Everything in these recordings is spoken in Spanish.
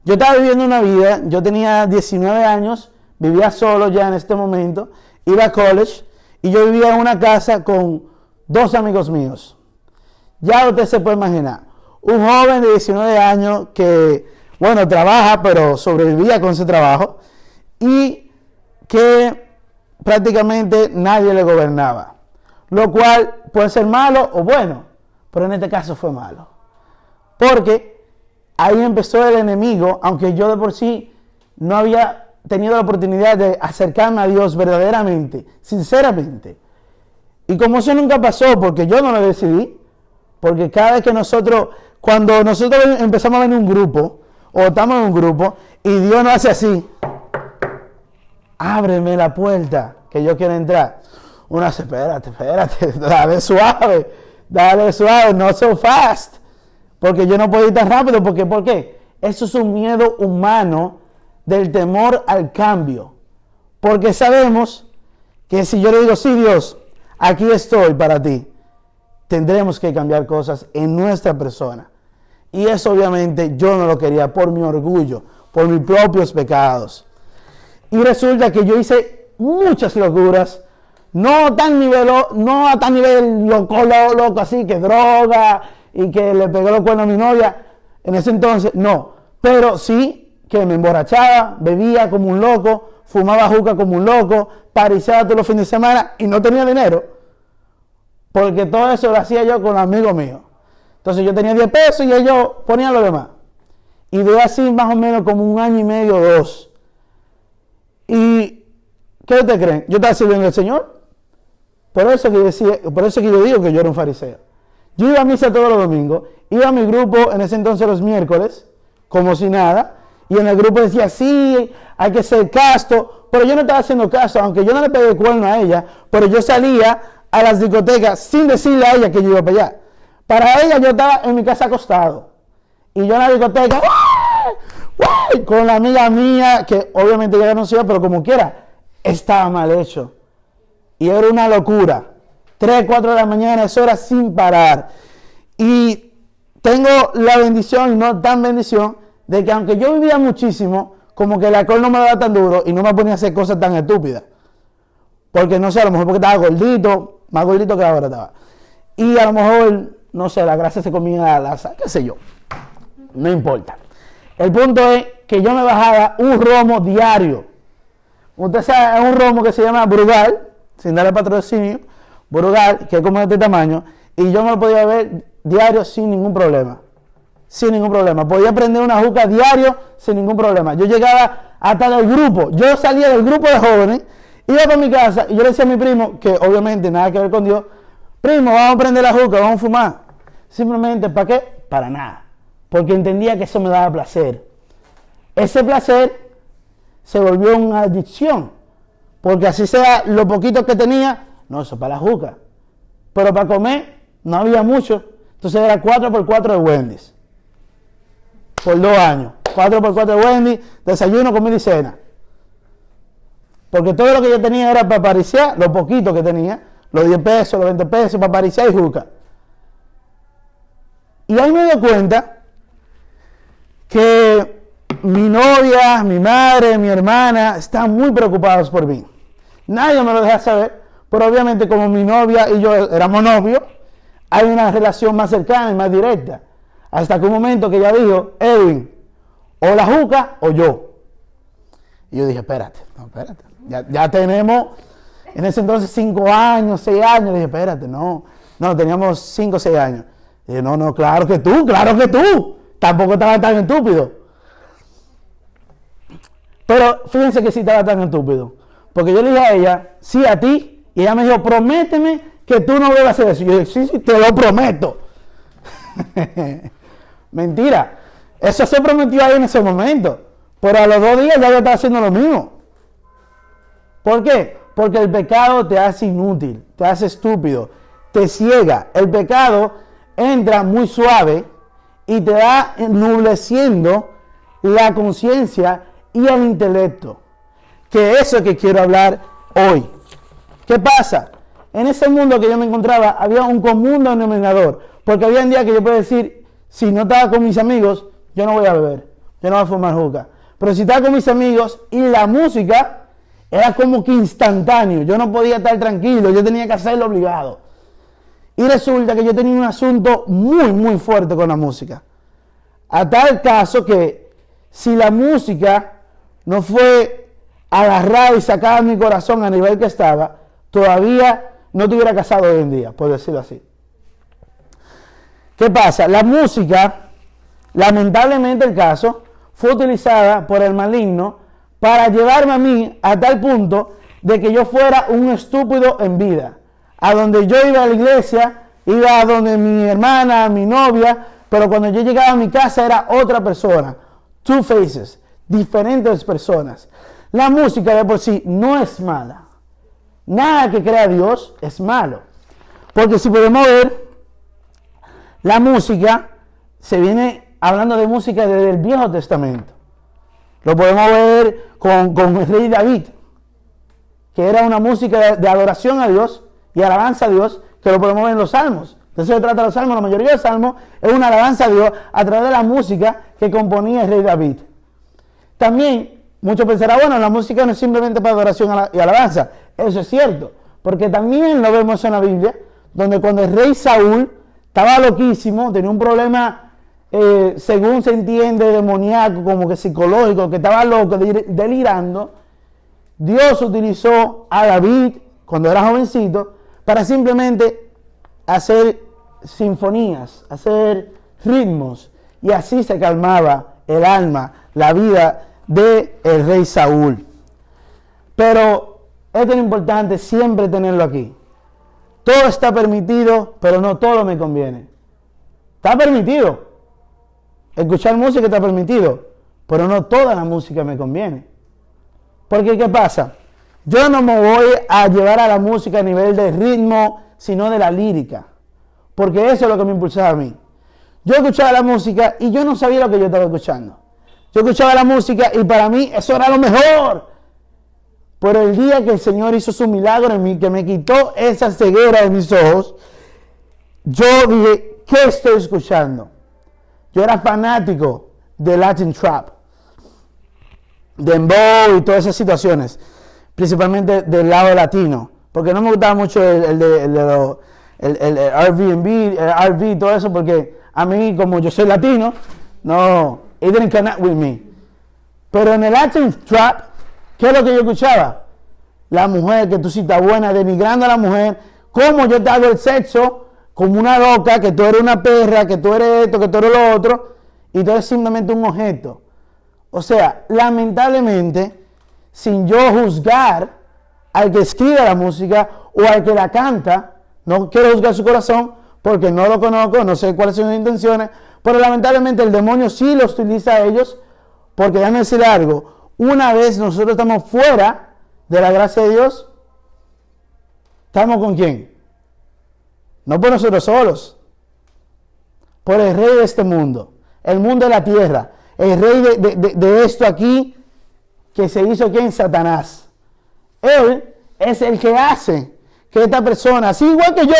Yo estaba viviendo una vida, yo tenía 19 años, vivía solo ya en este momento, iba a college y yo vivía en una casa con dos amigos míos. Ya usted se puede imaginar, un joven de 19 años que, bueno, trabaja, pero sobrevivía con ese trabajo y que prácticamente nadie le gobernaba. Lo cual puede ser malo o bueno, pero en este caso fue malo. Porque ahí empezó el enemigo, aunque yo de por sí no había tenido la oportunidad de acercarme a Dios verdaderamente, sinceramente. Y como eso nunca pasó, porque yo no lo decidí, porque cada vez que cuando nosotros empezamos a venir un grupo, o estamos en un grupo, y Dios nos hace así, ábreme la puerta, que yo quiero entrar. Uno hace, espérate, dale suave, no so fast, porque yo no puedo ir tan rápido, porque ¿por qué? Eso es un miedo humano del temor al cambio, porque sabemos que si yo le digo, sí Dios, aquí estoy para ti, tendremos que cambiar cosas en nuestra persona, y eso obviamente yo no lo quería por mi orgullo, por mis propios pecados, y resulta que yo hice muchas locuras, no a tan nivel loco así, que droga y que le pegó los cuernos a mi novia, en ese entonces, no, pero sí que me emborrachaba, bebía como un loco, fumaba juca como un loco, pariseaba todos los fines de semana y no tenía dinero, porque todo eso lo hacía yo con amigos míos. Entonces yo tenía 10 pesos y ellos ponían lo demás. Y de así más o menos como un año y medio o 2. ¿Y qué ustedes creen? Yo estaba sirviendo al Señor. Por eso que yo digo que yo era un fariseo. Yo iba a misa todos los domingos, iba a mi grupo en ese entonces los miércoles, como si nada, y en el grupo decía, sí, hay que ser casto, pero yo no estaba haciendo caso, aunque yo no le pegué cuerno a ella, pero yo salía a las discotecas sin decirle a ella que yo iba para allá. Para ella yo estaba en mi casa acostado, y yo en la discoteca, ¡uy! Con la amiga mía, que obviamente ella conocía, pero como quiera, estaba mal hecho. Y era una locura. 3, 4 de la mañana, es hora sin parar. Y tengo la bendición, y no tan bendición, de que aunque yo vivía muchísimo, como que el alcohol no me daba tan duro y no me ponía a hacer cosas tan estúpidas. Porque no sé, a lo mejor porque estaba gordito, más gordito que ahora estaba. Y a lo mejor, no sé, la grasa se comía qué sé yo. No importa. El punto es que yo me bajaba un romo diario. Usted sabe, es un romo que se llama Brugal, sin darle patrocinio, Brugal, que es como de este tamaño, y yo me lo podía beber diario sin ningún problema. Sin ningún problema. Podía prender una juca diario sin ningún problema. Yo llegaba hasta del grupo. Yo salía del grupo de jóvenes, iba para mi casa y yo le decía a mi primo, que obviamente nada que ver con Dios, primo, vamos a prender la juca, vamos a fumar. Simplemente, ¿para qué? Para nada. Porque entendía que eso me daba placer. Ese placer se volvió una adicción. Porque así sea lo poquito que tenía, no, eso para la juca. Pero para comer no había mucho. Entonces era 4x4 de Wendy's. Por 2 años. 4x4 de Wendy's, desayuno, comida y cena. Porque todo lo que yo tenía era para parisear, lo poquito que tenía, los 10 pesos, los 20 pesos, para parisear y juca. Y ahí me doy cuenta que mi novia, mi madre, mi hermana están muy preocupados por mí. Nadie me lo deja saber, pero obviamente como mi novia y yo éramos novios, hay una relación más cercana y más directa. Hasta que un momento que ella dijo, Edwin, o la juca o yo. Y yo dije, espérate. Ya tenemos, en ese entonces 5 años, 6 años. Le dije, espérate, no, teníamos 5 o 6 años. Y dije, no, claro que tú. Tampoco estaba tan estúpido. Pero fíjense que sí estaba tan estúpido. Porque yo le dije a ella, sí a ti, y ella me dijo, prométeme que tú no vuelvas a hacer eso. Y yo dije, sí, te lo prometo. Mentira. Eso se prometió ahí en ese momento. Pero a los 2 días ya yo estaba haciendo lo mismo. ¿Por qué? Porque el pecado te hace inútil, te hace estúpido, te ciega. El pecado entra muy suave y te va ennubleciendo la conciencia y el intelecto. Que eso es que quiero hablar hoy. ¿Qué pasa? En ese mundo que yo me encontraba había un común denominador. Porque había un día que yo podía decir, si no estaba con mis amigos, yo no voy a beber. yo no voy a fumar juca. Pero si estaba con mis amigos y la música era como que instantáneo, yo no podía estar tranquilo, yo tenía que hacerlo obligado. Y resulta que yo tenía un asunto muy, muy fuerte con la música. A tal caso que si la música no fue agarrada y sacada de mi corazón a nivel que estaba, todavía no te hubiera casado hoy en día, por decirlo así. ¿Qué pasa? La música, lamentablemente el caso, fue utilizada por el maligno para llevarme a mí a tal punto de que yo fuera un estúpido en vida. A donde yo iba a la iglesia, iba a donde mi hermana, mi novia, pero cuando yo llegaba a mi casa era otra persona. Two faces, diferentes personas. La música de por sí no es mala. Nada que crea Dios es malo. Porque si podemos ver, la música se viene hablando de música desde el Viejo Testamento. Lo podemos ver con el rey David, que era una música de adoración a Dios y alabanza a Dios, que lo podemos ver en los salmos. De eso se trata los salmos. La mayoría de los salmos es una alabanza a Dios a través de la música que componía el rey David. También, muchos pensarán, bueno, la música no es simplemente para adoración y alabanza. Eso es cierto, porque también lo vemos en la Biblia, donde cuando el rey Saúl estaba loquísimo, tenía un problema, según se entiende, demoníaco, como que psicológico, que estaba loco, delirando, Dios utilizó a David, cuando era jovencito, para simplemente hacer sinfonías, hacer ritmos, y así se calmaba el alma, la vida del rey Saúl. Pero esto es importante siempre tenerlo aquí. Todo está permitido, pero no todo me conviene. Está permitido. Escuchar música está permitido, pero no toda la música me conviene. Porque ¿qué pasa? Yo no me voy a llevar a la música a nivel de ritmo, sino de la lírica. Porque eso es lo que me impulsaba a mí. Yo escuchaba la música y yo no sabía lo que yo estaba escuchando. Yo escuchaba la música y para mí eso era lo mejor. Pero el día que el Señor hizo su milagro en mí, que me quitó esa ceguera de mis ojos, yo dije, ¿qué estoy escuchando? Yo era fanático de Latin Trap, de dembow y todas esas situaciones, principalmente del lado latino, porque no me gustaba mucho el Airbnb, el RV y todo eso, porque a mí, como yo soy latino, no, it didn't connect with me. Pero en el Latin Trap, ¿qué es lo que yo escuchaba? La mujer, que tú sí estás buena, denigrando a la mujer, cómo yo te hago el sexo como una loca, que tú eres una perra, que tú eres esto, que tú eres lo otro, y tú eres simplemente un objeto. O sea, lamentablemente, sin yo juzgar al que escribe la música o al que la canta, no quiero juzgar su corazón porque no lo conozco, no sé cuáles son sus intenciones, pero lamentablemente el demonio sí los utiliza a ellos, porque déjame decir algo, una vez nosotros estamos fuera de la gracia de Dios, ¿estamos con quién? No por nosotros solos, por el rey de este mundo, el mundo de la tierra, el rey de esto aquí, que se hizo ¿quién? Satanás. Él es el que hace que esta persona, así igual que yo,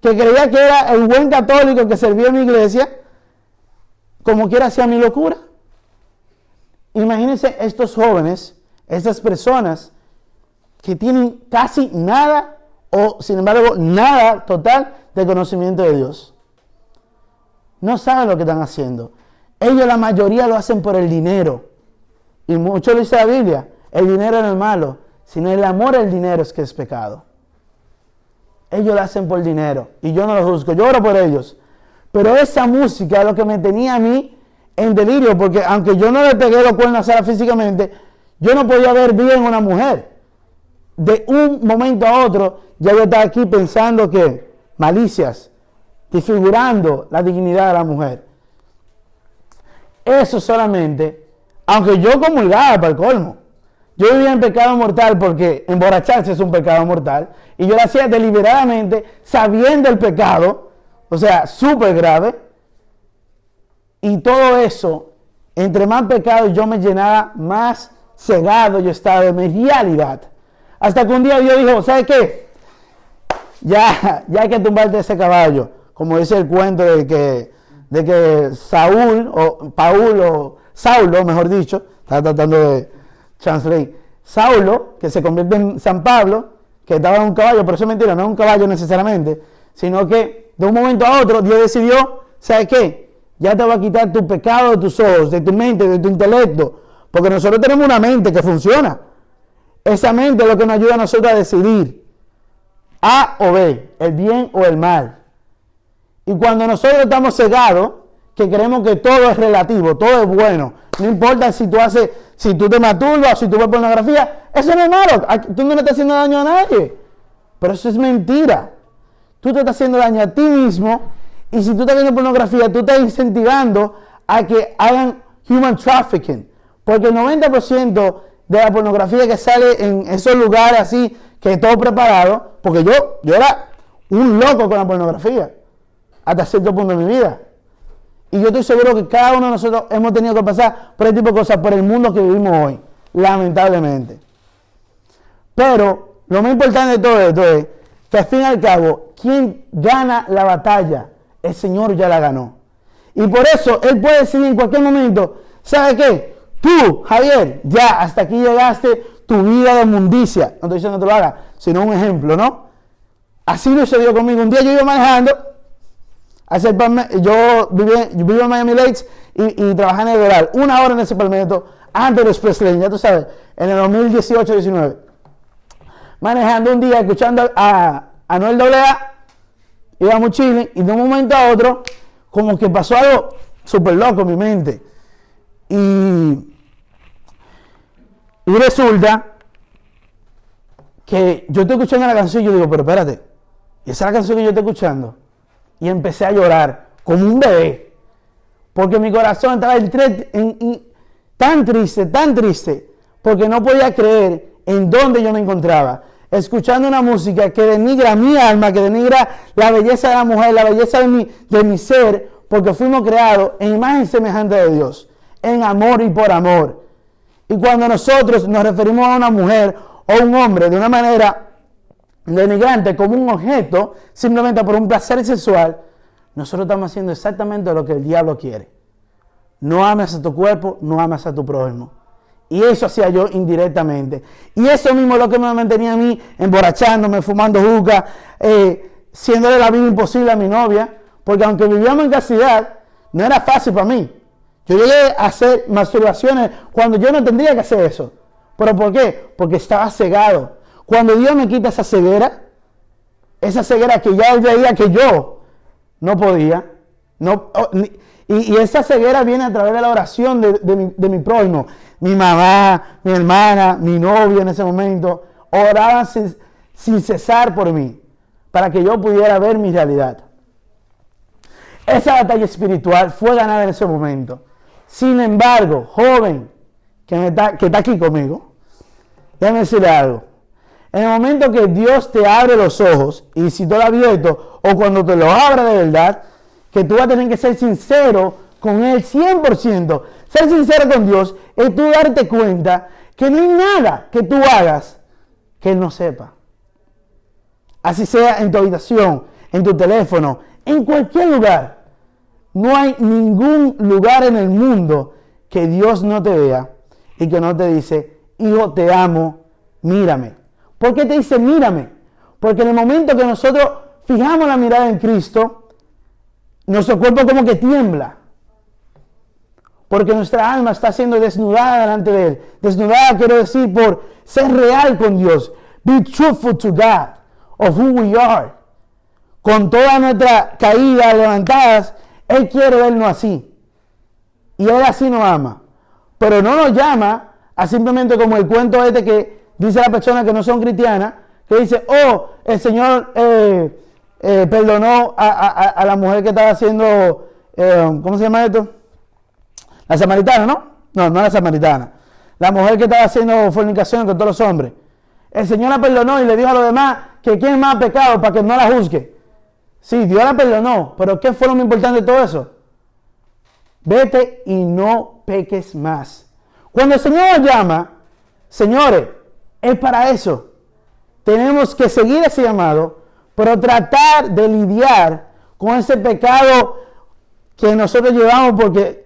que creía que era el buen católico que servía en mi iglesia, como quiera hacía mi locura. Imagínense estos jóvenes, estas personas que tienen casi nada o sin embargo nada total de conocimiento de Dios. No saben lo que están haciendo. Ellos la mayoría lo hacen por el dinero. Y mucho lo dice la Biblia, el dinero no es malo, sino el amor al dinero es que es pecado. Ellos lo hacen por dinero y yo no lo juzgo, yo oro por ellos. Pero esa música es lo que me tenía a mí en delirio, porque aunque yo no le pegué los cuernos a Sara físicamente, yo no podía ver bien a una mujer. De un momento a otro, ya yo estaba aquí pensando que malicias, desfigurando la dignidad de la mujer. Eso solamente, aunque yo comulgaba para el colmo, yo vivía en pecado mortal porque emborracharse es un pecado mortal, y yo lo hacía deliberadamente, sabiendo el pecado, o sea, súper grave, y todo eso, entre más pecado yo me llenaba, más cegado yo estaba de mi realidad. Hasta que un día Dios dijo, ¿sabes qué? Ya hay que tumbarte ese caballo. Como dice el cuento de que Saúl o Paul o Saulo, mejor dicho, estaba tratando de translate, Saulo, que se convierte en San Pablo, que estaba en un caballo, pero eso es mentira, no es un caballo necesariamente, sino que de un momento a otro Dios decidió, ¿sabes qué? Ya te va a quitar tu pecado de tus ojos, de tu mente, de tu intelecto, porque nosotros tenemos una mente que funciona. Esa mente es lo que nos ayuda a nosotros a decidir A o B, el bien o el mal. Y cuando nosotros estamos cegados, que creemos que todo es relativo, todo es bueno, no importa si tú te masturbas o si tú ves pornografía, eso no es malo, tú no le estás haciendo daño a nadie. Pero eso es mentira. Tú te estás haciendo daño a ti mismo, y si tú estás viendo pornografía, tú estás incentivando a que hagan human trafficking, porque el 90% de la pornografía que sale en esos lugares así, que es todo preparado, porque yo era un loco con la pornografía, hasta cierto punto de mi vida. Y yo estoy seguro que cada uno de nosotros hemos tenido que pasar por este tipo de cosas, por el mundo que vivimos hoy, lamentablemente. Pero lo más importante de todo esto es que al fin y al cabo, quien gana la batalla, el Señor ya la ganó. Y por eso Él puede decir en cualquier momento, ¿sabe qué? Tú, Javier, ya hasta aquí llegaste, tu vida de inmundicia. No estoy diciendo que lo haga, sino un ejemplo, ¿no? Así lo sucedió conmigo. Un día yo iba manejando, yo vivía en Miami Lakes y trabajaba en el Doral, 1 hora en ese palmetto, antes de Express Lane, ya tú sabes, en el 2018-19. Manejando un día, escuchando a Anuel AA, íbamos chilling, y de un momento a otro, como que pasó algo súper loco en mi mente. Y resulta que yo estoy escuchando la canción y yo digo, pero espérate, ¿y esa es la canción que yo estoy escuchando? Y empecé a llorar como un bebé, porque mi corazón estaba tan triste, porque no podía creer en dónde yo me encontraba, escuchando una música que denigra mi alma, que denigra la belleza de la mujer, la belleza de mi ser, porque fuimos creados en imagen semejante de Dios, en amor y por amor. Y cuando nosotros nos referimos a una mujer o un hombre de una manera denigrante como un objeto, simplemente por un placer sexual, nosotros estamos haciendo exactamente lo que el diablo quiere. No ames a tu cuerpo, no ames a tu prójimo. Y eso hacía yo indirectamente. Y eso mismo es lo que me mantenía a mí emborrachándome, fumando juca, siéndole la vida imposible a mi novia, porque aunque vivíamos en castidad, no era fácil para mí. Yo llegué a hacer masturbaciones cuando yo no tendría que hacer eso. ¿Pero por qué? Porque estaba cegado. Cuando Dios me quita esa ceguera que ya Él veía que yo no podía, y esa ceguera viene a través de la oración de mi prójimo. Mi mamá, mi hermana, mi novia en ese momento, oraban sin cesar por mí, para que yo pudiera ver mi realidad. Esa batalla espiritual fue ganada en ese momento. Sin embargo, joven, que está aquí conmigo, déjame decirle algo. En el momento que Dios te abre los ojos, y si tú lo has abierto, o cuando te lo abra de verdad, que tú vas a tener que ser sincero con Él 100%. Ser sincero con Dios es tú darte cuenta que no hay nada que tú hagas que Él no sepa. Así sea en tu habitación, en tu teléfono, en cualquier lugar. No hay ningún lugar en el mundo que Dios no te vea y que no te dice, hijo, te amo, mírame. ¿Por qué te dice mírame? Porque en el momento que nosotros fijamos la mirada en Cristo, nuestro cuerpo como que tiembla. Porque nuestra alma está siendo desnudada delante de Él. Desnudada quiero decir por ser real con Dios. Be truthful to God of who we are. Con toda nuestra caída, levantadas, Él quiere vernos así. Y Él así nos ama. Pero no nos llama a simplemente como el cuento este que dice la persona que no son cristianas, que dice, oh, el Señor perdonó a la mujer que estaba haciendo, ¿cómo se llama esto? La samaritana, ¿no? No, no la samaritana. La mujer que estaba haciendo fornicación con todos los hombres. El Señor la perdonó y le dijo a los demás que quién más pecado para que no la juzgue. Sí, Dios la perdonó, pero ¿qué fue lo más importante de todo eso? Vete y no peques más. Cuando el Señor nos llama, señores, es para eso. Tenemos que seguir ese llamado, pero tratar de lidiar con ese pecado que nosotros llevamos, porque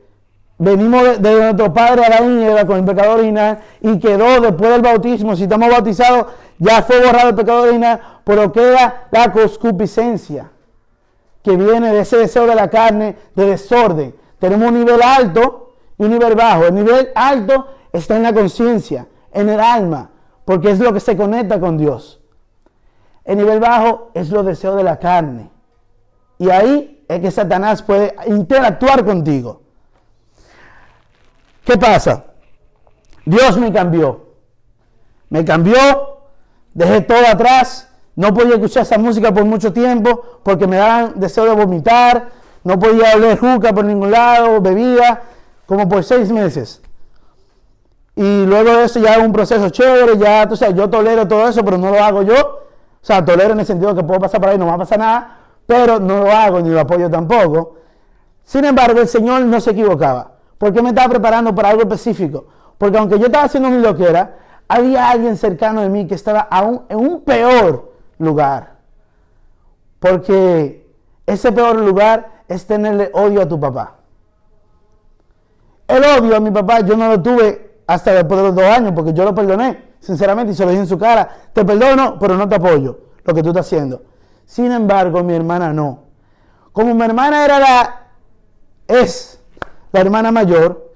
venimos de nuestro padre Adán y Eva con el pecado original y quedó después del bautismo. Si estamos bautizados, ya fue borrado el pecado original, pero queda la concupiscencia que viene de ese deseo de la carne, de desorden. Tenemos un nivel alto y un nivel bajo. El nivel alto está en la conciencia, en el alma, porque es lo que se conecta con Dios. El nivel bajo es los deseos de la carne. Y ahí es que Satanás puede interactuar contigo. ¿Qué pasa? Dios me cambió. Me cambió, dejé todo atrás. No podía escuchar esa música por mucho tiempo porque me daban deseo de vomitar. No podía oler juca por ningún lado, bebida, como por 6 meses. Y luego de eso ya hago un proceso chévere, ya, tú sabes, yo tolero todo eso, pero no lo hago yo. O sea, tolero en el sentido que puedo pasar por ahí, no me va a pasar nada, pero no lo hago ni lo apoyo tampoco. Sin embargo, el Señor no se equivocaba, porque me estaba preparando para algo específico. Porque aunque yo estaba haciendo mi loquera, había alguien cercano de mí que estaba aún en un peor lugar. Porque ese peor lugar es tenerle odio a tu papá. El odio a mi papá yo no lo tuve hasta después de los 2 años, porque yo lo perdoné, sinceramente, y se lo dije en su cara: te perdono, pero no te apoyo lo que tú estás haciendo. Sin embargo, mi hermana no. Como mi hermana es la hermana mayor,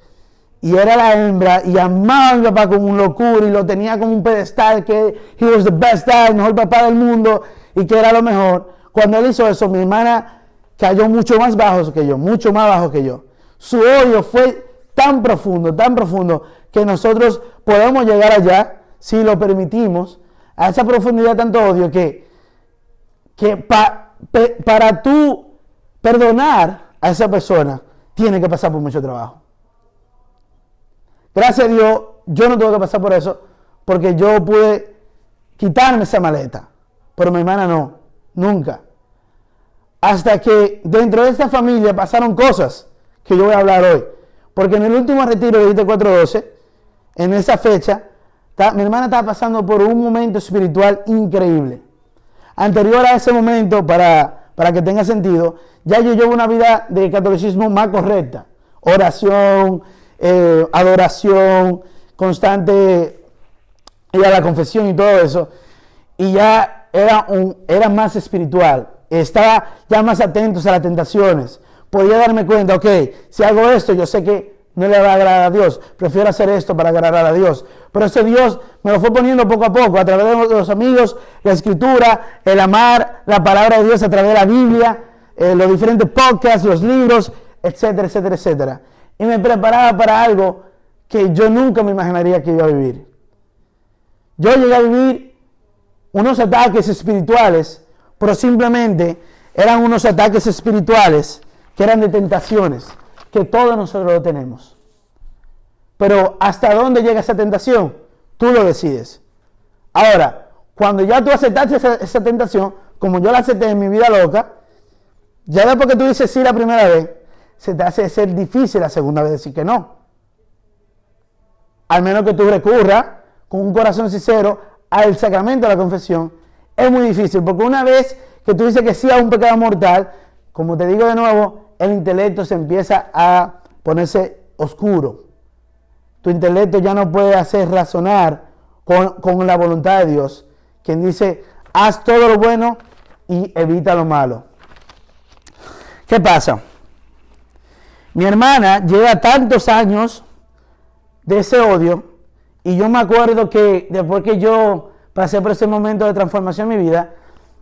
y era la hembra, y amaba a mi papá como un locura, y lo tenía como un pedestal, que he was the best dad, el mejor papá del mundo, y que era lo mejor. Cuando él hizo eso, mi hermana cayó mucho más bajo que yo, mucho más bajo que yo. Su odio fue tan profundo, que nosotros podemos llegar allá, si lo permitimos, a esa profundidad, tanto odio, que para tú perdonar a esa persona, tiene que pasar por mucho trabajo. Gracias a Dios, yo no tuve que pasar por eso, porque yo pude quitarme esa maleta, pero mi hermana no, nunca. Hasta que dentro de esta familia pasaron cosas que yo voy a hablar hoy. Porque en el último retiro de IT 412, en esa fecha, mi hermana estaba pasando por un momento espiritual increíble. Anterior a ese momento, para que tenga sentido, ya yo llevo una vida de catolicismo más correcta. Oración, adoración, constante, ir a la confesión y todo eso. Y ya era más espiritual. Estaba ya más atentos a las tentaciones. Podía darme cuenta, ok, si hago esto, yo sé que no le va a agradar a Dios. Prefiero hacer esto para agradar a Dios. Pero ese Dios me lo fue poniendo poco a poco, a través de los amigos, la escritura, el amar la palabra de Dios a través de la Biblia, los diferentes podcasts, los libros, etcétera, etcétera, etcétera. Y me preparaba para algo que yo nunca me imaginaría que iba a vivir. Yo llegué a vivir unos ataques espirituales, pero simplemente eran unos ataques espirituales que eran de tentaciones, que todos nosotros lo tenemos. Pero ¿hasta dónde llega esa tentación? Tú lo decides. Ahora, cuando ya tú aceptaste esa tentación, como yo la acepté en mi vida loca, ya después que tú dices sí la primera vez, se te hace ser difícil la segunda vez decir que no. Al menos que tú recurras con un corazón sincero al sacramento de la confesión, es muy difícil, porque una vez que tú dices que sí a un pecado mortal, como te digo de nuevo, el intelecto se empieza a ponerse oscuro. Tu intelecto ya no puede hacer razonar con la voluntad de Dios, quien dice, haz todo lo bueno y evita lo malo. ¿Qué pasa? Mi hermana lleva tantos años de ese odio, y yo me acuerdo que después que yo pasé por ese momento de transformación en mi vida,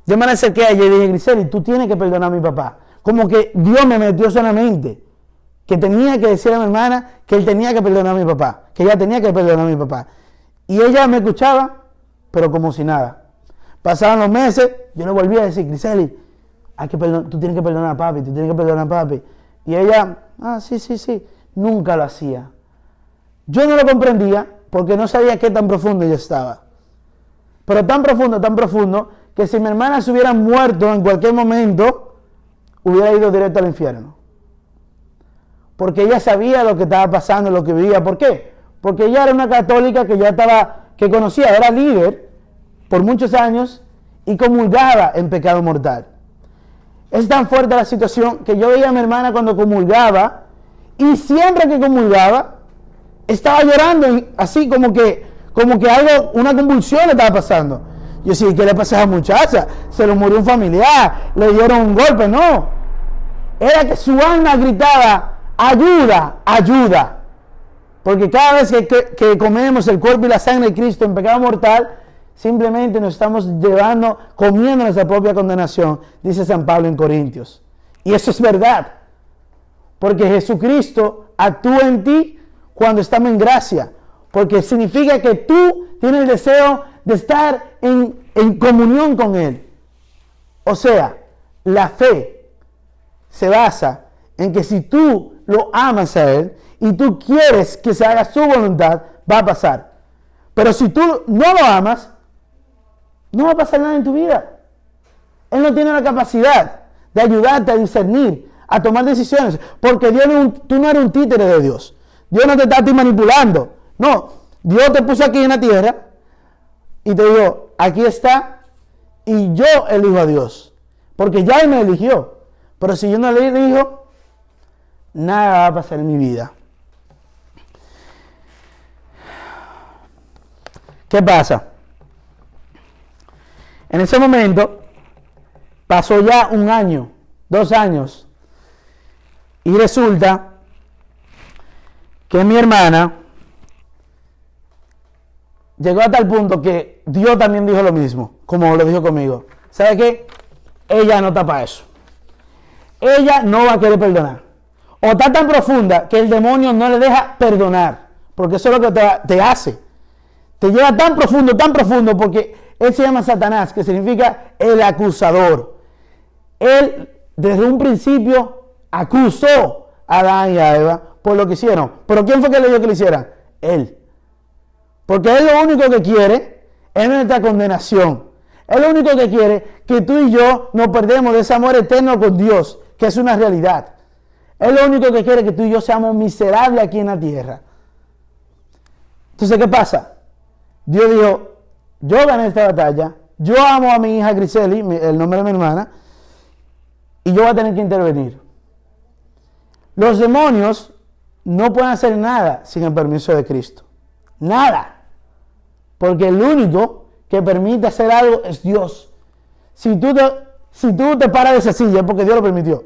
yo me acerqué a ella y dije, Griseli, tú tienes que perdonar a mi papá. Como que Dios me metió solamente que tenía que decir a mi hermana que él tenía que perdonar a mi papá, que ella tenía que perdonar a mi papá. Y ella me escuchaba, pero como si nada. Pasaban los meses, yo le volvía a decir, Griseli, tú tienes que perdonar a papi, tú tienes que perdonar a papi. Y ella, sí, nunca lo hacía. Yo no lo comprendía porque no sabía qué tan profundo yo estaba. Pero tan profundo, que si mi hermana se hubiera muerto en cualquier momento, hubiera ido directo al infierno. Porque ella sabía lo que estaba pasando, lo que vivía. ¿Por qué? Porque ella era una católica que conocía, era líder por muchos años y comulgaba en pecado mortal. Es tan fuerte la situación que yo veía a mi hermana cuando comulgaba Y siempre que comulgaba, estaba llorando, así como que algo, una convulsión le estaba pasando. Yo decía, ¿qué le pasa a esa muchacha? Se le murió un familiar, le dieron un golpe. No, era que su alma gritaba, ayuda, ayuda. Porque cada vez que comemos el cuerpo y la sangre de Cristo en pecado mortal, simplemente nos estamos comiendo nuestra propia condenación, dice San Pablo en Corintios. Y eso es verdad. Porque Jesucristo actúa en ti cuando estamos en gracia. Porque significa que tú tienes el deseo de estar en comunión con Él. O sea, la fe se basa en que si tú lo amas a Él y tú quieres que se haga su voluntad, va a pasar. Pero si tú no lo amas, no va a pasar nada en tu vida. Él no tiene la capacidad de ayudarte a discernir, a tomar decisiones, porque tú no eres un títere de Dios. Dios no te está a ti manipulando. No, Dios te puso aquí en la tierra y te dijo, aquí está, y yo elijo a Dios, porque ya Él me eligió. Pero si yo no le elijo, nada va a pasar en mi vida. ¿Qué pasa? En ese momento pasó ya 1 año, 2 años, y resulta que mi hermana llegó a tal punto que Dios también dijo lo mismo, como lo dijo conmigo. ¿Sabe qué? Ella no está para eso. Ella no va a querer perdonar. O está tan profunda que el demonio no le deja perdonar, porque eso es lo que te hace. Te lleva tan profundo, porque él se llama Satanás, que significa el acusador. Él, desde un principio, acusó a Adán y a Eva por lo que hicieron. ¿Pero quién fue que le dijo que lo hicieran? Él. Porque él lo único que quiere es nuestra condenación. Él lo único que quiere que tú y yo nos perdemos de ese amor eterno con Dios, que es una realidad. Él lo único que quiere que tú y yo seamos miserables aquí en la tierra. Entonces, ¿qué pasa? Dios dijo, yo gané esta batalla, yo amo a mi hija Griseli, el nombre de mi hermana, y yo voy a tener que intervenir. Los demonios no pueden hacer nada sin el permiso de Cristo. Nada. Porque el único que permite hacer algo es Dios. Si tú te paras de esa silla es porque Dios lo permitió.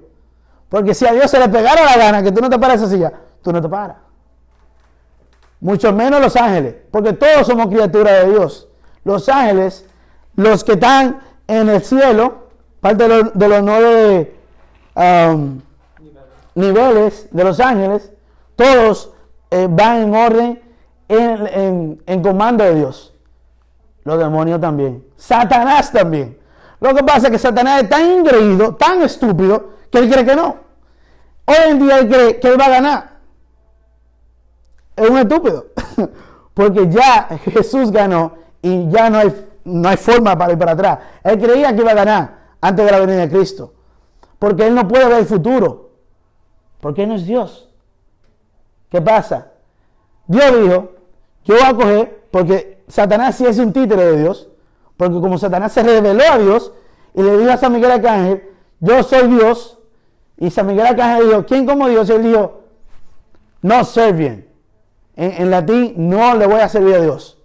Porque si a Dios se le pegara la gana que tú no te paras de esa silla, tú no te paras. Mucho menos los ángeles, porque todos somos criaturas de Dios. Los ángeles, los que están en el cielo, parte de los 9 niveles de los ángeles, todos van en orden, en comando de Dios. Los demonios también. Satanás también. Lo que pasa es que Satanás es tan ingreído, tan estúpido, que él cree que no. Hoy en día él cree que él va a ganar. Es un estúpido. Porque ya Jesús ganó y ya no hay forma para ir para atrás. Él creía que iba a ganar antes de la venida de Cristo. Porque él no puede ver el futuro. Porque él no es Dios. ¿Qué pasa? Dios dijo, yo voy a coger, porque Satanás sí es un títere de Dios, porque como Satanás se reveló a Dios y le dijo a San Miguel Arcángel, yo soy Dios, y San Miguel Arcángel dijo, ¿quién como Dios? Y él dijo, no servien. En latín, no le voy a servir a Dios.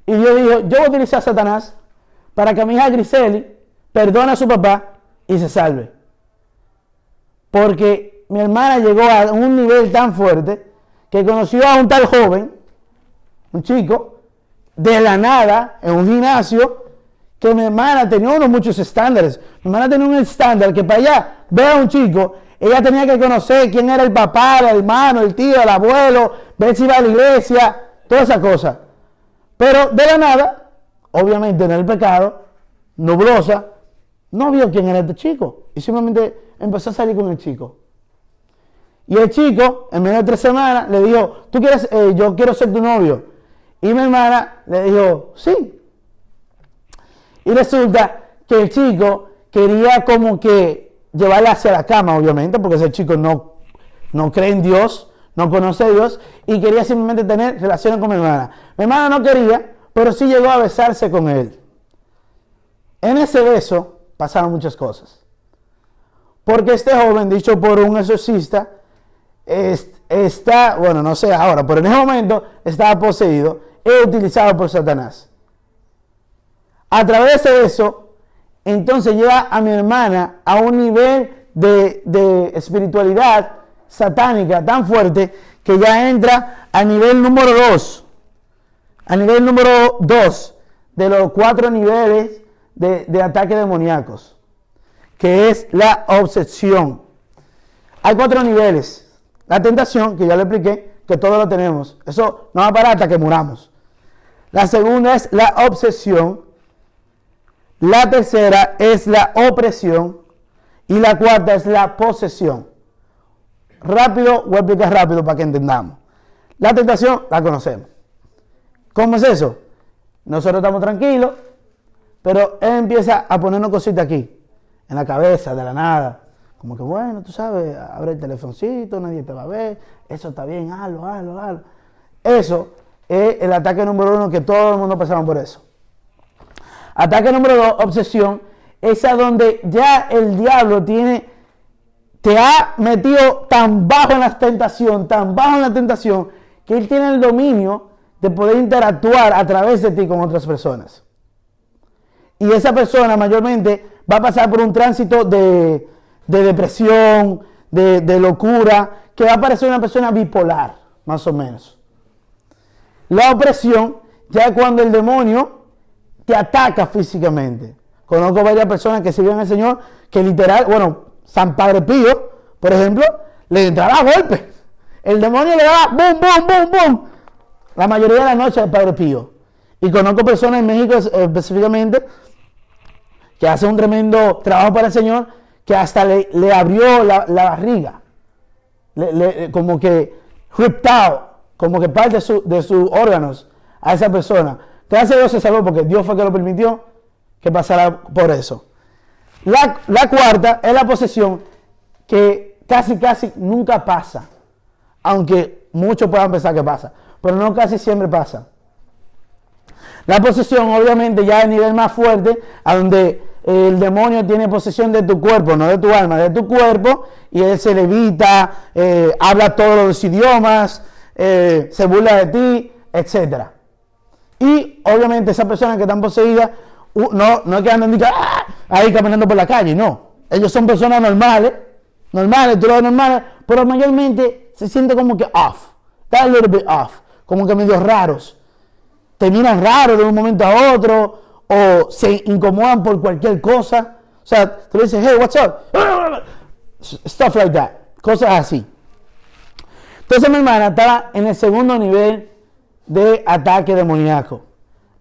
Y Dios dijo, yo voy a utilizar a Satanás para que mi hija Griseli perdone a su papá y se salve. Porque mi hermana llegó a un nivel tan fuerte que conoció a un tal joven, un chico, de la nada, en un gimnasio, que mi hermana tenía muchos estándares. Mi hermana tenía un estándar que para allá ver a un chico, ella tenía que conocer quién era el papá, el hermano, el tío, el abuelo, ver si iba a la iglesia, todas esas cosas. Pero de la nada, obviamente en el pecado, nublosa, no vio quién era este chico y simplemente empezó a salir con el chico. Y el chico, en menos de 3 semanas, le dijo, ¿tú quieres, yo quiero ser tu novio? Y mi hermana le dijo, sí. Y resulta que el chico quería como que llevarla hacia la cama, obviamente, porque ese chico no cree en Dios, no conoce a Dios, y quería simplemente tener relaciones con mi hermana. Mi hermana no quería, pero sí llegó a besarse con él. En ese beso pasaron muchas cosas. Porque este joven, dicho por un exorcista, está, bueno, no sé ahora, pero en ese momento estaba poseído e utilizado por Satanás. A través de eso, entonces lleva a mi hermana a un nivel de espiritualidad satánica tan fuerte que ya entra a nivel número 2. A nivel número 2 de los 4 niveles de ataques demoníacos, que es la obsesión. Hay 4 niveles. La tentación, que ya le expliqué, que todos lo tenemos. Eso no va para hasta que muramos. La segunda es la obsesión. La tercera es la opresión. Y la cuarta es la posesión. Rápido, voy a explicar rápido para que entendamos. La tentación la conocemos. ¿Cómo es eso? Nosotros estamos tranquilos, pero él empieza a ponernos cositas aquí, en la cabeza, de la nada. Como que, bueno, tú sabes, abre el telefoncito, nadie te va a ver, eso está bien, hazlo. Eso es el ataque número 1, que todo el mundo pasamos por eso. Ataque número 2, obsesión, es a donde ya el diablo te ha metido tan bajo en la tentación, que él tiene el dominio de poder interactuar a través de ti con otras personas. Y esa persona mayormente va a pasar por un tránsito de depresión, de locura, que va a parecer una persona bipolar, más o menos. La opresión ya es cuando el demonio te ataca físicamente. Conozco varias personas que sirven al Señor que literal, bueno, San Padre Pío, por ejemplo, le entraba a golpe. El demonio le daba boom, la mayoría de la noche al Padre Pío. Y conozco personas en México específicamente que hacen un tremendo trabajo para el Señor, que hasta le abrió la barriga, como que ripped out, como que parte de sus órganos a esa persona. Gracias a Dios se salvó porque Dios fue que lo permitió que pasara por eso. La cuarta es la posesión, que casi nunca pasa, aunque muchos puedan pensar que pasa, pero no casi siempre pasa. La posesión obviamente ya es el nivel más fuerte, a donde el demonio tiene posesión de tu cuerpo, no de tu alma, de tu cuerpo, y él se levita, habla todos los idiomas, se burla de ti, etc. Y obviamente esas personas que están poseídas, no es que andan ahí caminando por la calle, no. Ellos son personas normales, tú lo ves normales, pero mayormente se siente como que off, está a little bit off, como que medio raros. Te miran raro de un momento a otro, o se incomodan por cualquier cosa. O sea, tú le dices, hey, what's up? Stuff like that. Cosas así. Entonces mi hermana estaba en el segundo nivel de ataque demoníaco.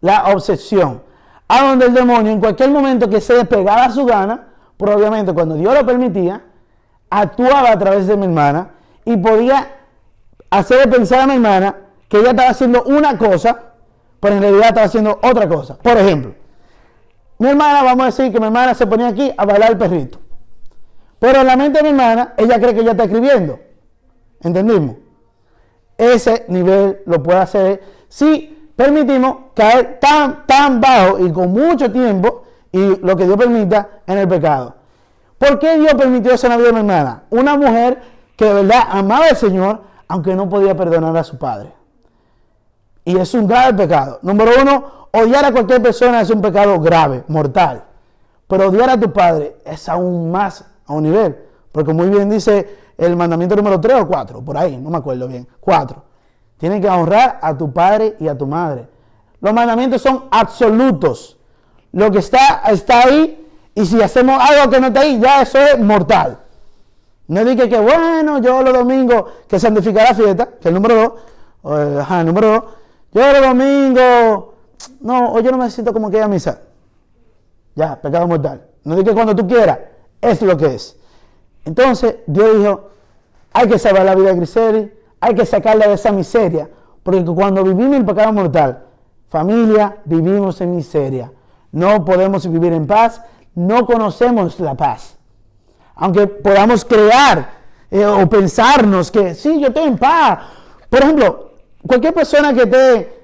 La obsesión. A donde el demonio, en cualquier momento que se despegaba a su gana, pero obviamente cuando Dios lo permitía, actuaba a través de mi hermana y podía hacerle pensar a mi hermana que ella estaba haciendo una cosa, pero en realidad estaba haciendo otra cosa. Por ejemplo, mi hermana, vamos a decir que mi hermana se ponía aquí a bailar el perrito. Pero en la mente de mi hermana, ella cree que ella está escribiendo. ¿Entendimos? Ese nivel lo puede hacer si permitimos caer tan bajo y con mucho tiempo, y lo que Dios permita, en el pecado. ¿Por qué Dios permitió eso en la vida de mi hermana? Una mujer que de verdad amaba al Señor, aunque no podía perdonar a su padre. Y es un grave pecado. Número 1, odiar a cualquier persona es un pecado grave, mortal. Pero odiar a tu padre es aún más a un nivel. Porque muy bien dice el mandamiento número 3 o 4, por ahí, no me acuerdo bien. 4. Tienes que honrar a tu padre y a tu madre. Los mandamientos son absolutos. Lo que está ahí, y si hacemos algo que no está ahí, ya eso es mortal. No diga que bueno, yo los domingos que santificará la fiesta, que es el número 2, número 2, yo los domingos, no, hoy yo no me siento como que ir a misa. Ya, pecado mortal. No diga que cuando tú quieras, es lo que es. Entonces, Dios dijo, hay que salvar la vida de Griseli, hay que sacarla de esa miseria, porque cuando vivimos en pecado mortal, familia, vivimos en miseria. No podemos vivir en paz, no conocemos la paz. Aunque podamos crear o pensarnos que sí, yo estoy en paz. Por ejemplo, cualquier persona que esté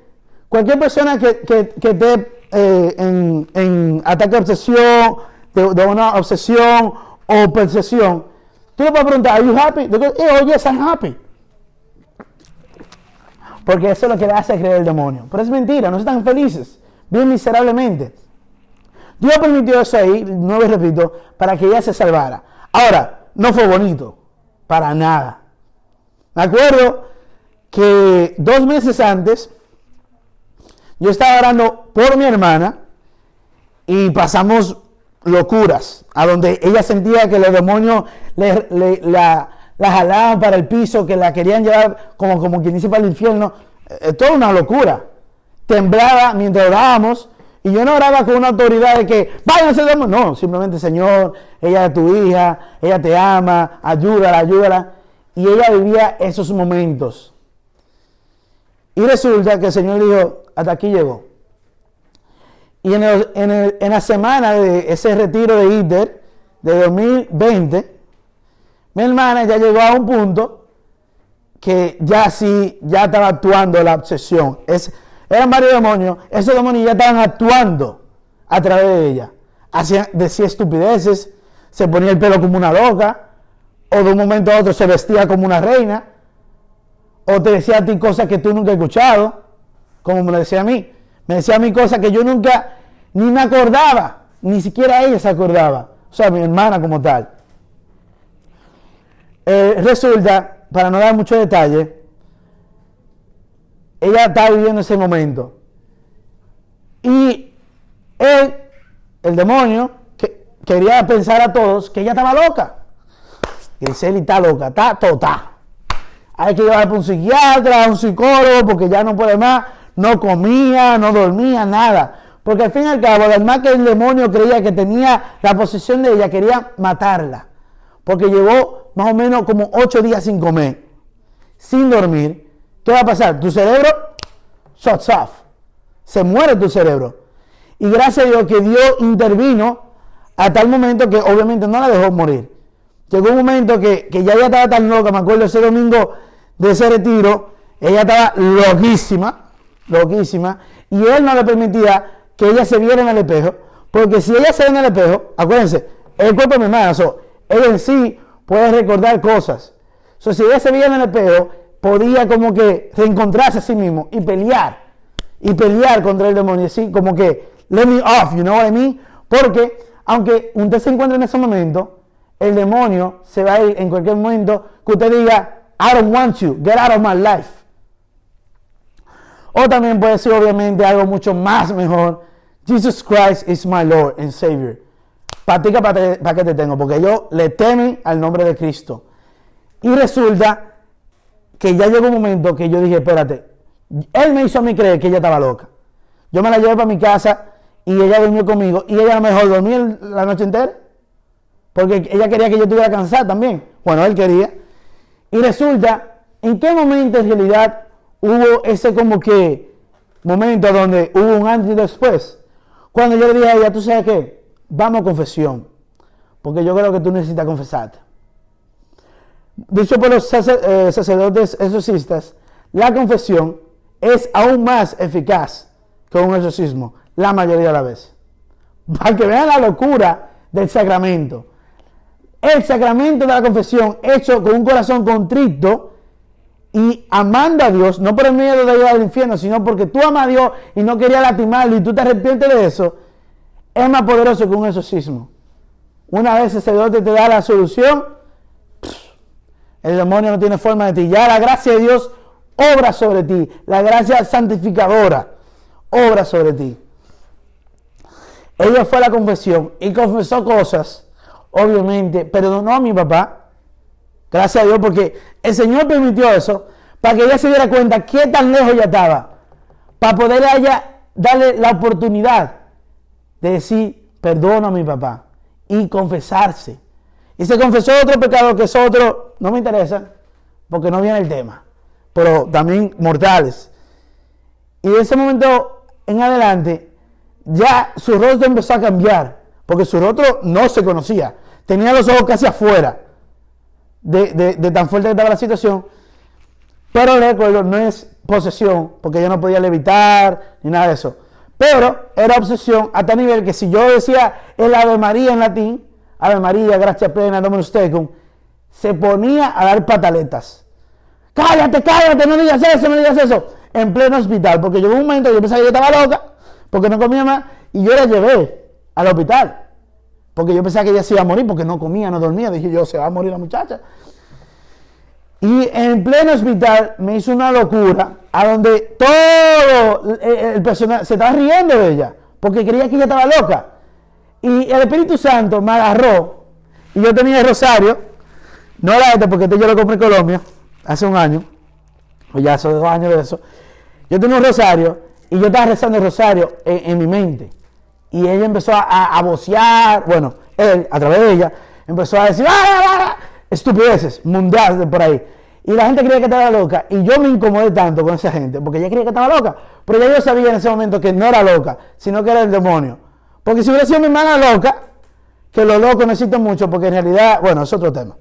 en ataque de obsesión, de una obsesión o percepción, Tú le puedes preguntar, ¿Are you happy? They go, oh, yes, I'm happy. Porque eso es lo que le hace creer el demonio. Pero es mentira, no están felices. Viven miserablemente. Dios permitió eso ahí, no lo repito, para que ella se salvara. Ahora, no fue bonito. Para nada. Me acuerdo que 2 meses antes, yo estaba orando por mi hermana y pasamos locuras, a donde ella sentía que los demonios la jalaban para el piso, que la querían llevar como quien dice para el infierno. Toda una locura. Temblaba mientras orábamos, y yo no oraba con una autoridad de que váyanse de demonio. No, simplemente, Señor, ella es tu hija, ella te ama, ayúdala. Y ella vivía esos momentos. Y resulta que el Señor dijo, hasta aquí llegó. Y en la semana de ese retiro de ITER de 2020, mi hermana ya llegó a un punto que ya estaba actuando la obsesión. Eran varios demonios, esos demonios ya estaban actuando a través de ella. Decía estupideces, se ponía el pelo como una loca, o de un momento a otro se vestía como una reina, o te decía a ti cosas que tú nunca has escuchado, como me lo decía a mí. Me decía a mí cosas que yo nunca ni me acordaba, ni siquiera ella se acordaba, o sea, mi hermana como tal. Resulta, para no dar mucho detalle, ella estaba viviendo ese momento. Y el demonio, quería pensar a todos que ella estaba loca. Griseli está loca, está tota. Hay que llevarla para un psiquiatra, a un psicólogo, porque ya no puede más. No comía, no dormía, nada. Porque al fin y al cabo, además que el demonio creía que tenía la posesión de ella, quería matarla. Porque llevó más o menos como 8 días sin comer, sin dormir. ¿Qué va a pasar? Tu cerebro shuts off. Se muere tu cerebro. Y gracias a Dios que Dios intervino a tal momento que obviamente no la dejó morir. Llegó un momento que ya ella estaba tan loca. Me acuerdo ese domingo de ese retiro, ella estaba loquísima, y él no le permitía que ella se viera en el espejo, porque si ella se ve en el espejo, acuérdense, el cuerpo de mi hermana, él en sí puede recordar cosas. Si ella se veía en el espejo, podía como que reencontrarse a sí mismo y pelear contra el demonio, así como que let me off, you know what I mean? Porque aunque usted se encuentre en ese momento, el demonio se va a ir en cualquier momento que usted diga, I don't want you, get out of my life. O también puede ser obviamente algo mucho más mejor, Jesus Christ is my Lord and Savior. Patica para que te tengo, porque ellos le temen al nombre de Cristo. Y resulta que ya llegó un momento que yo dije, espérate, él me hizo a mí creer que ella estaba loca. Yo me la llevé para mi casa y ella durmió conmigo, y ella a lo mejor dormía la noche entera, porque ella quería que yo estuviera cansada también. Bueno, él quería. Y resulta, ¿en qué momento en realidad hubo ese como que momento donde hubo un antes y después? Cuando yo le dije a ella, ¿tú sabes qué? Vamos a confesión, porque yo creo que tú necesitas confesarte. Dicho por los sacerdotes exorcistas, la confesión es aún más eficaz que un exorcismo, la mayoría de las veces. Para que vean la locura del sacramento. El sacramento de la confesión, hecho con un corazón contrito y amando a Dios, no por el miedo de ir al infierno, sino porque tú amas a Dios y no querías lastimarlo y tú te arrepientes de eso, es más poderoso que un exorcismo. Una vez el sacerdote te da la solución, el demonio no tiene forma de ti. Ya la gracia de Dios obra sobre ti, la gracia santificadora obra sobre ti. Ella fue a la confesión y confesó cosas. Obviamente, perdonó a mi papá, gracias a Dios, porque el Señor permitió eso, para que ella se diera cuenta qué tan lejos ella estaba, para poder a ella darle la oportunidad de decir, perdono a mi papá, y confesarse. Y se confesó otro pecado, que es otro, no me interesa, porque no viene el tema, pero también mortales. Y de ese momento en adelante, ya su rostro empezó a cambiar, porque su rostro no se conocía. Tenía los ojos casi afuera de tan fuerte que estaba la situación. Pero le recuerdo, no es posesión, porque yo no podía levitar ni nada de eso. Pero era obsesión a tal nivel que si yo decía el Ave María en latín, Ave María, gracia plena, Dominus tecum, se ponía a dar pataletas. Cállate, no digas eso. En pleno hospital, porque llegó un momento que yo pensaba que yo estaba loca, porque no comía más, y yo la llevé al hospital, porque yo pensaba que ella se iba a morir, porque no comía, no dormía. Dije yo, se va a morir la muchacha. Y en pleno hospital me hizo una locura, a donde todo el personal se estaba riendo de ella, porque creía que ella estaba loca. Y el Espíritu Santo me agarró, y yo tenía el rosario, no era este, porque este yo lo compré en Colombia, hace un año, o ya hace 2 años de eso. Yo tenía un rosario, y yo estaba rezando el rosario en mi mente. Y ella empezó a vocear, bueno, él, a través de ella, empezó a decir, estupideces mundiales por ahí. Y la gente creía que estaba loca, y yo me incomodé tanto con esa gente, porque ella creía que estaba loca, pero ya yo sabía en ese momento que no era loca, sino que era el demonio. Porque si hubiera sido mi hermana loca, que los locos no existen mucho, porque en realidad, bueno, es otro tema.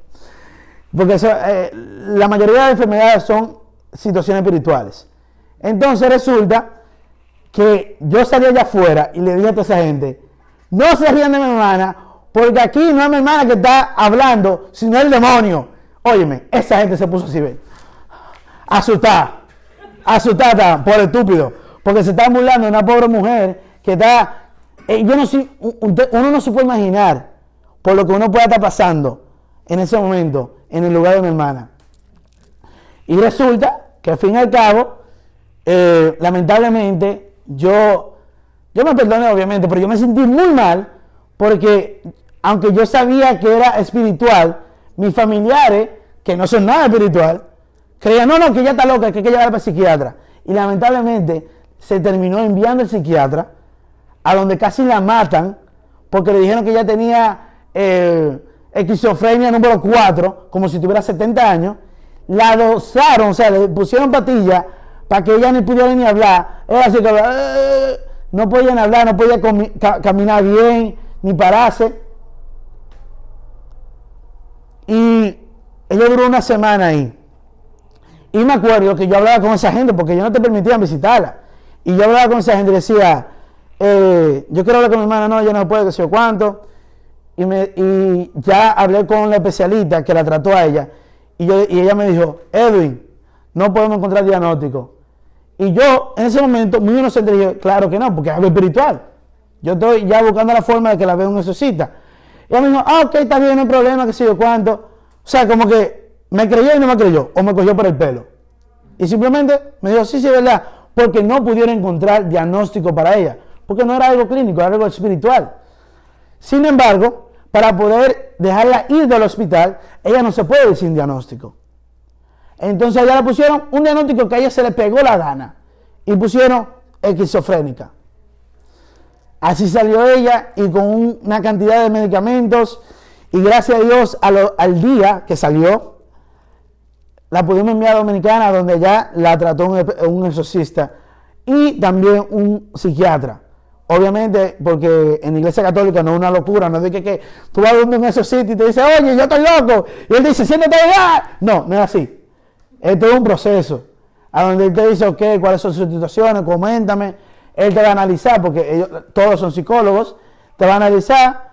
Porque la mayoría de enfermedades son situaciones espirituales. Entonces resulta que yo salí allá afuera y le dije a toda esa gente, no se rían de mi hermana, porque aquí no es mi hermana que está hablando, sino el demonio. Óyeme, esa gente se puso así, ¿ven? Asustada por estúpido, porque se está burlando de una pobre mujer que está, yo no sé, uno no se puede imaginar por lo que uno pueda estar pasando en ese momento, en el lugar de mi hermana. Y resulta que al fin y al cabo, lamentablemente, yo me perdoné obviamente, pero yo me sentí muy mal, porque aunque yo sabía que era espiritual, mis familiares, que no son nada espiritual, creían, no, que ella está loca, que hay que llevarla para el psiquiatra. Y lamentablemente se terminó enviando el psiquiatra, a donde casi la matan, porque le dijeron que ella tenía esquizofrenia número 4, como si tuviera 70 años. La dosaron, o sea, le pusieron pastillas para que ella ni pudiera ni hablar. Era así que no podían hablar, no podía caminar bien, ni pararse. Y ella duró una semana ahí. Y me acuerdo que yo hablaba con esa gente, porque yo no te permitían visitarla. Y yo hablaba con esa gente y decía, yo quiero hablar con mi hermana, no, ella no puede, que sé yo cuánto. Y ya hablé con la especialista que la trató a ella. Y ella me dijo, Edwin, no podemos encontrar diagnóstico. Y yo, en ese momento, muy inocente, dije, claro que no, porque es algo espiritual. Yo estoy ya buscando la forma de que la vea un exorcista. Y ella me dijo, ok, está bien, no hay problema, que sé yo cuánto. O sea, como que me creyó y no me creyó, o me cogió por el pelo. Y simplemente me dijo, sí, es verdad, porque no pudieron encontrar diagnóstico para ella, porque no era algo clínico, era algo espiritual. Sin embargo, para poder dejarla ir del hospital, ella no se puede ir sin diagnóstico. Entonces allá le pusieron un diagnóstico que a ella se le pegó la gana, y pusieron esquizofrénica. Así salió ella, y con una cantidad de medicamentos, y gracias a Dios al día que salió, la pudimos enviar a Dominicana, donde ya la trató un exorcista y también un psiquiatra. Obviamente, porque en la Iglesia Católica no es una locura, no es de que tú vas a un exorcista y te dice, oye, yo estoy loco, y él dice, siéntate allá. No, no es así. Es todo un proceso, a donde él te dice, ok, cuáles son sus situaciones, coméntame. Él te va a analizar, porque ellos todos son psicólogos, te va a analizar,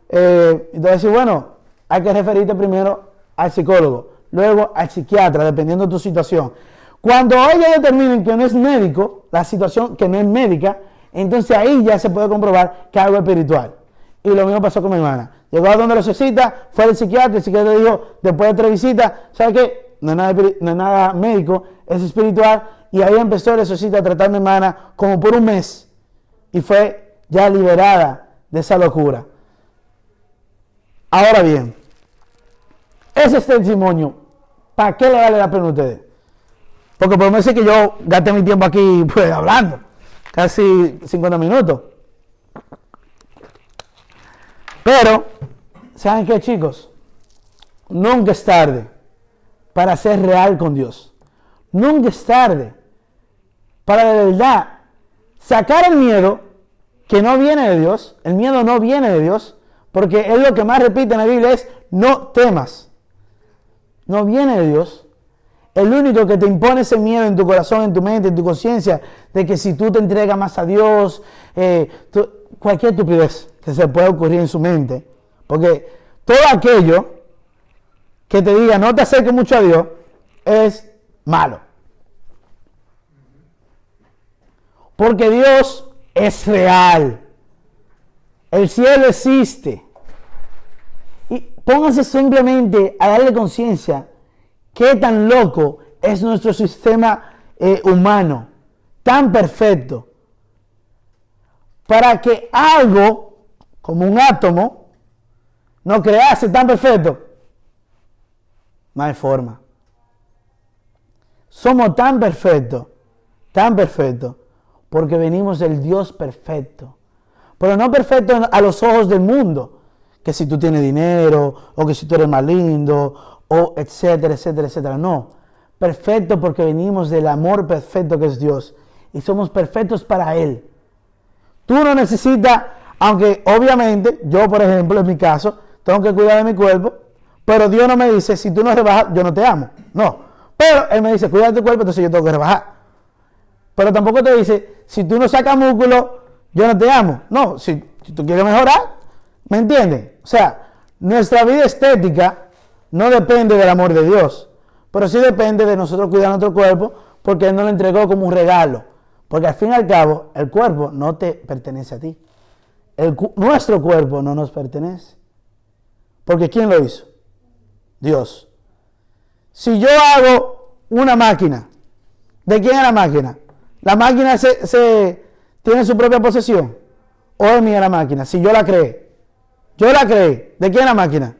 y te va a decir, bueno, hay que referirte primero al psicólogo, luego al psiquiatra, dependiendo de tu situación. Cuando ellos determinen que no es médico, la situación que no es médica, entonces ahí ya se puede comprobar que es algo espiritual. Y lo mismo pasó con mi hermana. Llegó a donde lo necesita, fue al psiquiatra, el psiquiatra dijo, después de 3 visitas, ¿sabes qué? No es nada médico, es espiritual. Y ahí empezó el exorcista a tratar a mi hermana como por un mes. Y fue ya liberada de esa locura. Ahora bien, ese testimonio, ¿para qué le vale la pena a ustedes? Porque por decir que yo gasté mi tiempo aquí pues hablando, casi 50 minutos. Pero, ¿saben qué, chicos? Nunca es tarde para ser real con Dios. Nunca es tarde para de verdad sacar el miedo que no viene de Dios. El miedo no viene de Dios, porque él lo que más repite en la Biblia es no temas. No viene de Dios. El único que te impone ese miedo en tu corazón, en tu mente, en tu conciencia, de que si tú te entregas más a Dios, cualquier estupidez que se pueda ocurrir en su mente, porque todo aquello que te diga no te acerques mucho a Dios es malo. Porque Dios es real. El cielo existe. Y pónganse simplemente a darle conciencia qué tan loco es nuestro sistema humano, tan perfecto, para que algo como un átomo no crease tan perfecto. No hay forma. Somos tan perfectos, porque venimos del Dios perfecto. Pero no perfecto a los ojos del mundo, que si tú tienes dinero, o que si tú eres más lindo, o etcétera, etcétera, etcétera. No, perfecto porque venimos del amor perfecto que es Dios, y somos perfectos para Él. Tú no necesitas, aunque obviamente, yo por ejemplo, en mi caso, tengo que cuidar de mi cuerpo, pero Dios no me dice, si tú no rebajas, yo no te amo. No, pero Él me dice, cuida de tu cuerpo, entonces yo tengo que rebajar. Pero tampoco te dice, si tú no sacas músculo, yo no te amo. No, si tú quieres mejorar, ¿me entienden? O sea, nuestra vida estética no depende del amor de Dios, pero sí depende de nosotros cuidar nuestro cuerpo, porque Él nos lo entregó como un regalo. Porque al fin y al cabo, el cuerpo no te pertenece a ti. Nuestro cuerpo no nos pertenece. Porque ¿quién lo hizo? Dios. Si yo hago una máquina, ¿de quién es la máquina? ¿La máquina tiene su propia posesión? ¿O es mía la máquina? Si yo la creé. Yo la creé. ¿De quién es la máquina?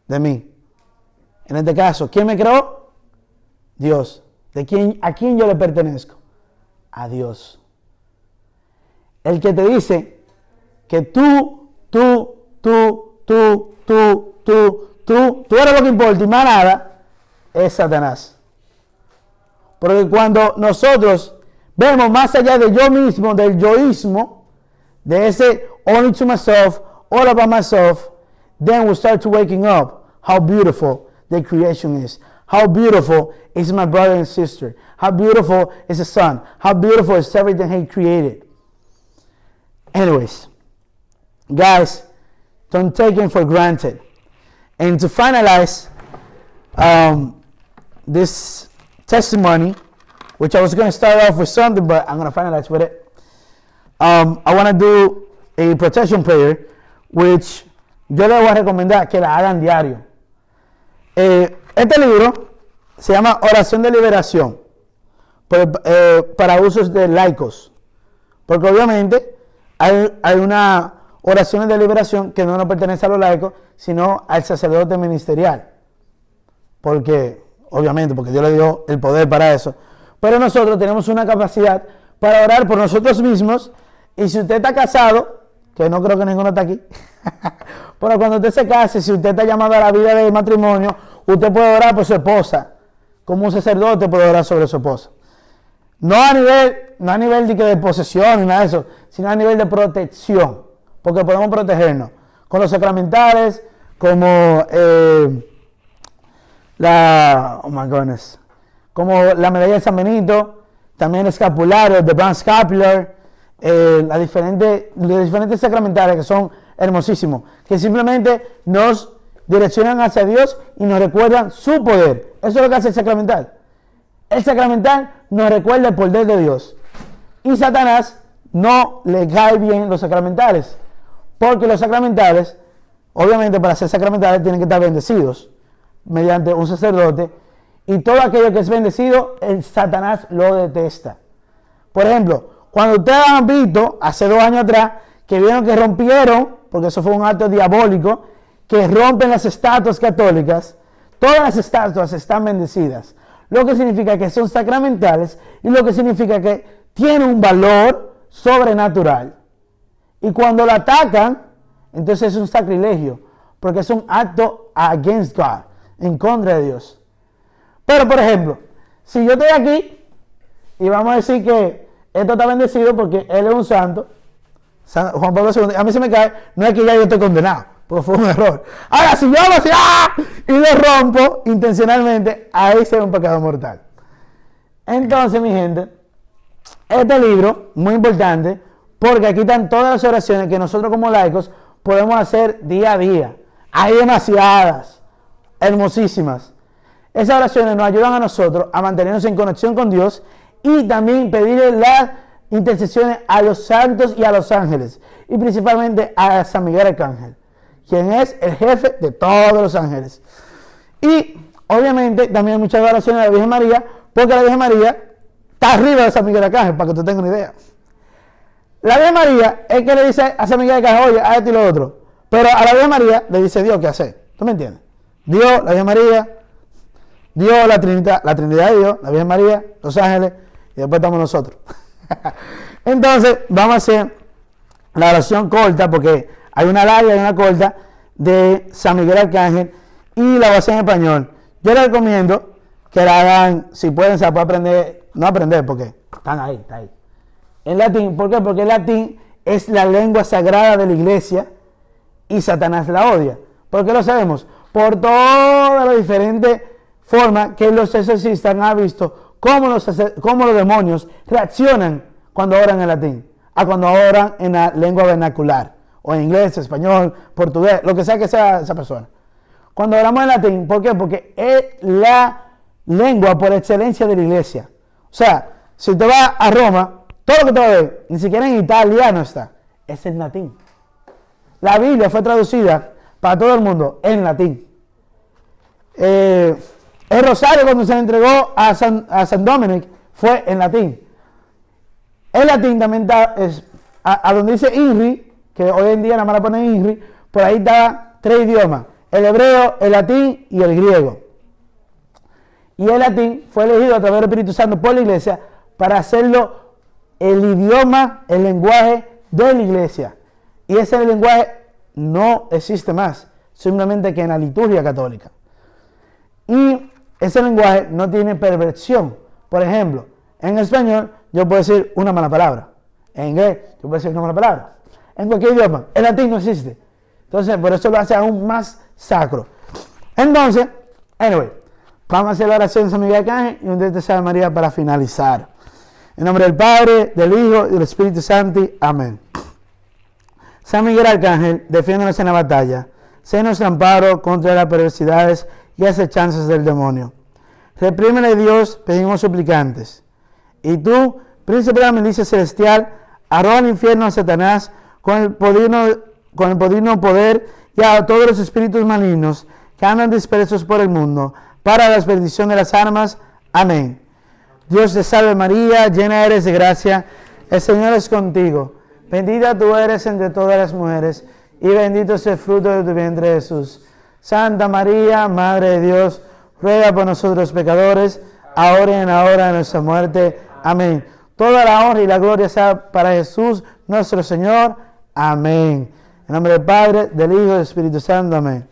De mí. En este caso, ¿quién me creó? Dios. ¿A quién yo le pertenezco? A Dios. El que te dice que tú eres lo que importa y más nada, es Satanás. Porque cuando nosotros vemos más allá de yo mismo, del yoísmo, de ese only to myself, all about myself, then we start to waking up how beautiful the creation is. How beautiful is my brother and sister. How beautiful is the sun. How beautiful is everything He created. Anyways, guys, don't take it for granted. And to finalize this testimony, which I was going to start off with something, but I'm going to finalize with it. I want to do a protection prayer, which yo les voy a recomendar que la hagan diario. Este libro se llama Oración de Liberación para usos de laicos, porque obviamente hay una oración de liberación que no nos pertenece a los laicos, sino al sacerdote ministerial, porque Dios le dio el poder para eso. Pero nosotros tenemos una capacidad para orar por nosotros mismos, y si usted está casado, que no creo que ninguno está aquí, pero cuando usted se case, si usted está llamado a la vida de matrimonio, usted puede orar por su esposa, como un sacerdote puede orar sobre su esposa. No a nivel de posesión ni nada de eso, sino a nivel de protección, porque podemos protegernos con los sacramentales, como como la medalla de San Benito, también el escapulario, the Brown Scapular, los diferentes sacramentales que son hermosísimos, que simplemente nos direccionan hacia Dios y nos recuerdan su poder. Eso es lo que hace el sacramental. El sacramental nos recuerda el poder de Dios. Y Satanás no le cae bien los sacramentales, porque los sacramentales, obviamente para ser sacramentales, tienen que estar bendecidos mediante un sacerdote, y todo aquello que es bendecido, el Satanás lo detesta. Por ejemplo, cuando ustedes han visto, hace 2 años atrás, que vieron que rompieron, porque eso fue un acto diabólico, que rompen las estatuas católicas, todas las estatuas están bendecidas, lo que significa que son sacramentales, y lo que significa que tienen un valor sobrenatural. Y cuando la atacan, entonces es un sacrilegio, porque es un acto against God, en contra de Dios. Pero, por ejemplo, si yo estoy aquí y vamos a decir que esto está bendecido porque Él es un santo, Juan Pablo II, a mí se me cae, no es que ya yo estoy condenado, porque fue un error. Ahora, si yo hago así, y lo rompo intencionalmente, ahí se ve un pecado mortal. Entonces, mi gente, este libro, muy importante, porque aquí están todas las oraciones que nosotros como laicos podemos hacer día a día. Hay demasiadas. hermosísimas. Esas oraciones nos ayudan a nosotros a mantenernos en conexión con Dios y también pedirle las intercesiones a los santos y a los ángeles, y principalmente a San Miguel Arcángel, quien es el jefe de todos los ángeles. Y obviamente también hay muchas oraciones a la Virgen María, porque la Virgen María está arriba de San Miguel Arcángel, para que tú tengas una idea. La Virgen María es que le dice a San Miguel Arcángel, oye, a esto y lo otro, pero a la Virgen María le dice Dios qué hacer. ¿Tú me entiendes? Dios, la Virgen María, Dios, la Trinidad de Dios, la Virgen María, los ángeles, y después estamos nosotros. Entonces, vamos a hacer la oración corta, porque hay una larga y una corta de San Miguel Arcángel, y la voy a hacer en español. Yo les recomiendo que la hagan, si pueden, se la pueden aprender, no aprender, porque están ahí, está ahí. En latín, ¿por qué? Porque el latín es la lengua sagrada de la iglesia y Satanás la odia. ¿Por qué lo sabemos? Por todas las diferentes formas que los exorcistas han visto cómo los demonios reaccionan cuando oran en latín, a cuando oran en la lengua vernacular, o en inglés, español, portugués, lo que sea esa persona. Cuando oramos en latín, ¿por qué? Porque es la lengua por excelencia de la iglesia. O sea, si te vas a Roma, todo lo que te va a ver, ni siquiera en italiano está, es en latín. La Biblia fue traducida para todo el mundo en latín. El rosario, cuando se le entregó a San Dominic, fue en latín. El latín también está, a donde dice INRI, que hoy en día nada más la ponen INRI, por ahí está 3 idiomas: el hebreo, el latín y el griego. Y el latín fue elegido a través del Espíritu Santo por la iglesia para hacerlo el idioma, el lenguaje de la iglesia. Y ese lenguaje no existe más, simplemente que en la liturgia católica. Y ese lenguaje no tiene perversión. Por ejemplo, en español yo puedo decir una mala palabra. En inglés yo puedo decir una mala palabra. En cualquier idioma. El latín no existe. Entonces, por eso lo hace aún más sacro. Entonces, anyway, vamos a hacer la oración de San Miguel Arcángel y un de San María para finalizar. En nombre del Padre, del Hijo y del Espíritu Santo. Amén. San Miguel Arcángel, defiéndonos en la batalla. Sé nuestro amparo contra las perversidades y acechanzas del demonio. Reprímele, Dios, pedimos suplicantes. Y tú, príncipe de la milicia celestial, arroja al infierno a Satanás con el poderoso poder y a todos los espíritus malignos que andan dispersos por el mundo, para la expedición de las almas. Amén. Dios te salve María, llena eres de gracia, el Señor es contigo. Bendita tú eres entre todas las mujeres, y bendito es el fruto de tu vientre Jesús. Santa María, Madre de Dios, ruega por nosotros pecadores, ahora y en la hora de nuestra muerte. Amén. Toda la honra y la gloria sea para Jesús, nuestro Señor. Amén. En nombre del Padre, del Hijo y del Espíritu Santo. Amén.